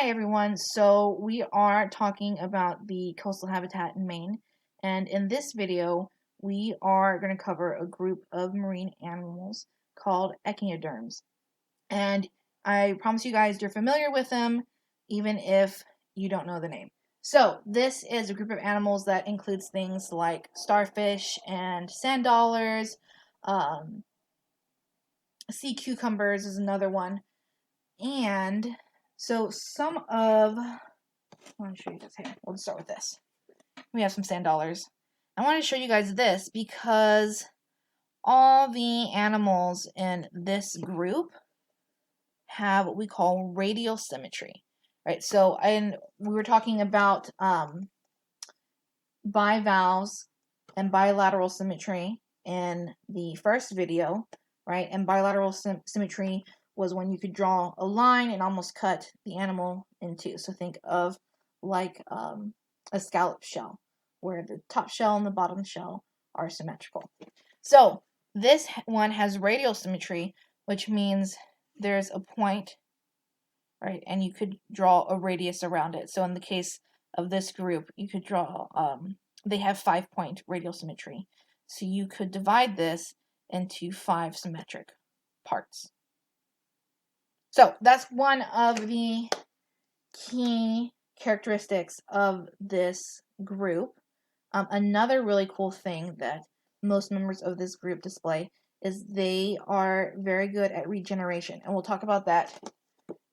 Hi everyone, so we are talking about the coastal habitat in Maine, and in this video we are going to cover a group of marine animals called echinoderms. And I promise you guys you're familiar with them even if you don't know the name. So this is a group of animals that includes things like starfish and sand dollars, sea cucumbers is another one, and so some of I want to show you this here. We'll start with this. We have some sand dollars. I want to show you guys this because all the animals in this group have what we call radial symmetry, right? So, and we were talking about bivalves and bilateral symmetry in the first video, right? And bilateral symmetry was when you could draw a line and almost cut the animal in two. So think of like a scallop shell, where the top shell and the bottom shell are symmetrical. So this one has radial symmetry, which means there's a point, right? And you could draw a radius around it. So in the case of this group, you could draw, they have 5-point radial symmetry. So you could divide this into 5 symmetric parts. So that's one of the key characteristics of this group. Another really cool thing that most members of this group display is they are very good at regeneration. And we'll talk about that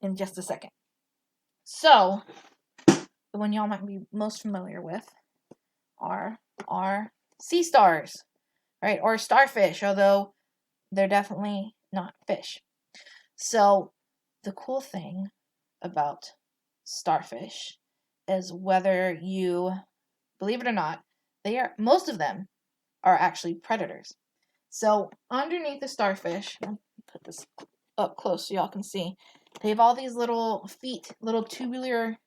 in just a second. So, the one y'all might be most familiar with are sea stars, right? Or starfish, although they're definitely not fish. So, the cool thing about starfish is whether you believe it or not, most of them are actually predators. So, underneath the starfish, I'll put this up close so y'all can see, they have all these little feet, little tubular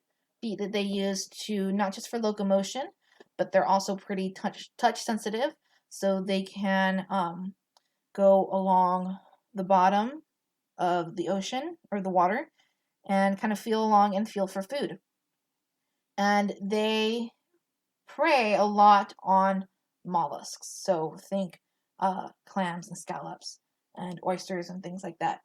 feet that they use to not just for locomotion, but they're also pretty touch sensitive, so they can go along the bottom of the ocean or the water and kind of feel along and feel for food. And they prey a lot on mollusks, so think clams and scallops and oysters and things like that.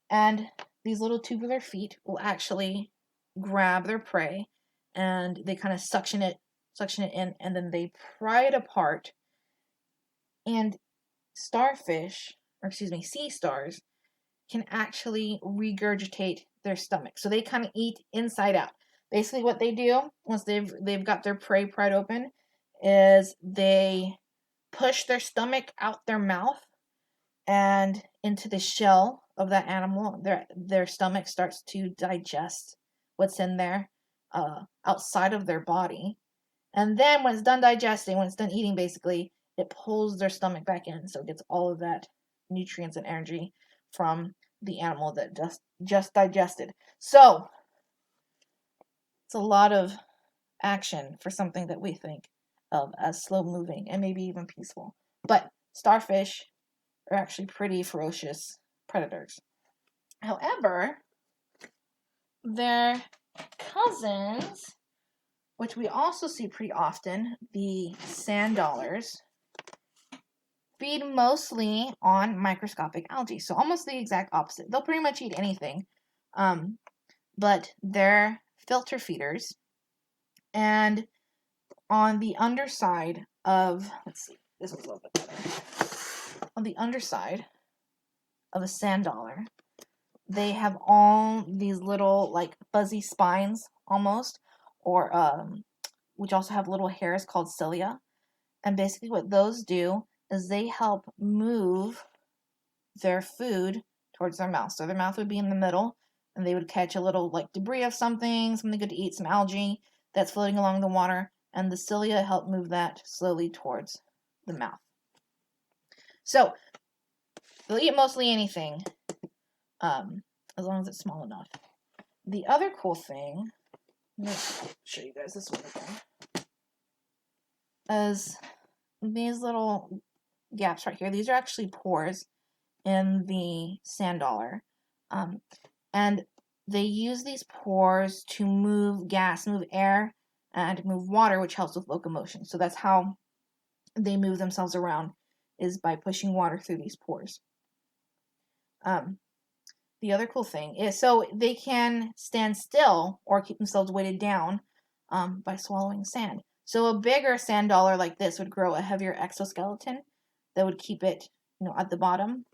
And these little tubular feet will actually grab their prey and they kind of suction it in, and then they pry it apart. And starfish, or excuse me, sea stars can actually regurgitate their stomach. So they kind of eat inside out. Basically what they do once they've got their prey pried open is they push their stomach out their mouth and into the shell of that animal. Their stomach starts to digest what's in there outside of their body. And then when it's done digesting, when it's done eating, basically, it pulls their stomach back in. So it gets all of that nutrients and energy from the animal that just digested. So it's a lot of action for something that we think of as slow moving and maybe even peaceful. But starfish are actually pretty ferocious predators. However, their cousins, which we also see pretty often, the sand dollars, feed mostly on microscopic algae. So almost the exact opposite. They'll pretty much eat anything, but they're filter feeders. And on the underside of, let's see, this was a little bit better. On the underside of a sand dollar, they have all these little like fuzzy spines almost, or which also have little hairs called cilia. And basically what those do is they help move their food towards their mouth. So their mouth would be in the middle, and they would catch a little like debris of something good to eat, some algae that's floating along the water, and the cilia help move that slowly towards the mouth. So they'll eat mostly anything, as long as it's small enough. The other cool thing, let me show you guys this one again, is these little gaps right here. These are actually pores in the sand dollar. And they use these pores to move gas, move air, and move water, which helps with locomotion. So that's how they move themselves around, is by pushing water through these pores. The other cool thing is, so they can stand still or keep themselves weighted down by swallowing sand. So a bigger sand dollar like this would grow a heavier exoskeleton that would keep it, at the bottom.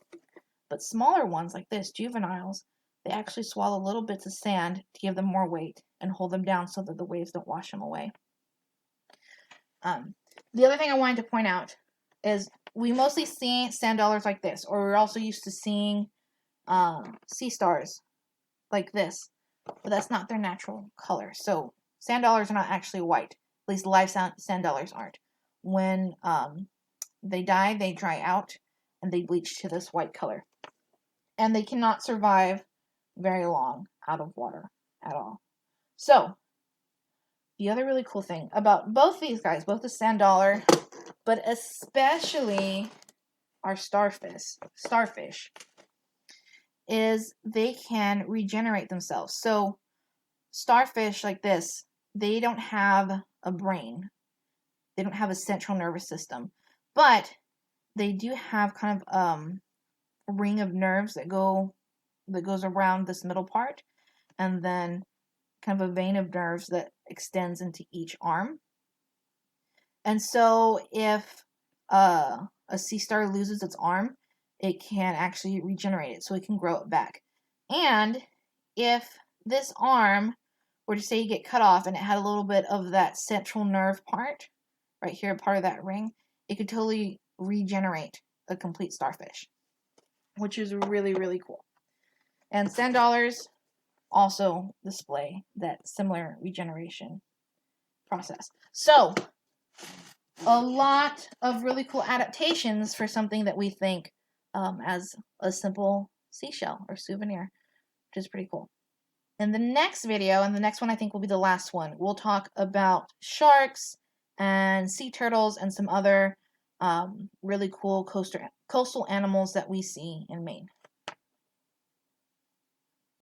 But smaller ones like this, juveniles, they actually swallow little bits of sand to give them more weight and hold them down so that the waves don't wash them away. The other thing I wanted to point out is we mostly see sand dollars like this, or we're also used to seeing sea stars like this, but that's not their natural color. So sand dollars are not actually white. At least live sand dollars aren't. When they die, they dry out and they bleach to this white color. And they cannot survive very long out of water at all. So the other really cool thing about both these guys, both the sand dollar, but especially our starfish, is they can regenerate themselves. So starfish like this, they don't have a brain. They don't have a central nervous system. But they do have kind of a ring of nerves that goes around this middle part, and then kind of a vein of nerves that extends into each arm. And so if a sea star loses its arm, it can actually regenerate it, so it can grow it back. And if this arm were to say you get cut off and it had a little bit of that central nerve part, right here, part of that ring, it could totally regenerate a complete starfish, which is really, really cool. And sand dollars also display that similar regeneration process. So a lot of really cool adaptations for something that we think as a simple seashell or souvenir, which is pretty cool. In the next video, and the next one I think will be the last one, we'll talk about sharks and sea turtles and some other really cool coastal animals that we see in Maine.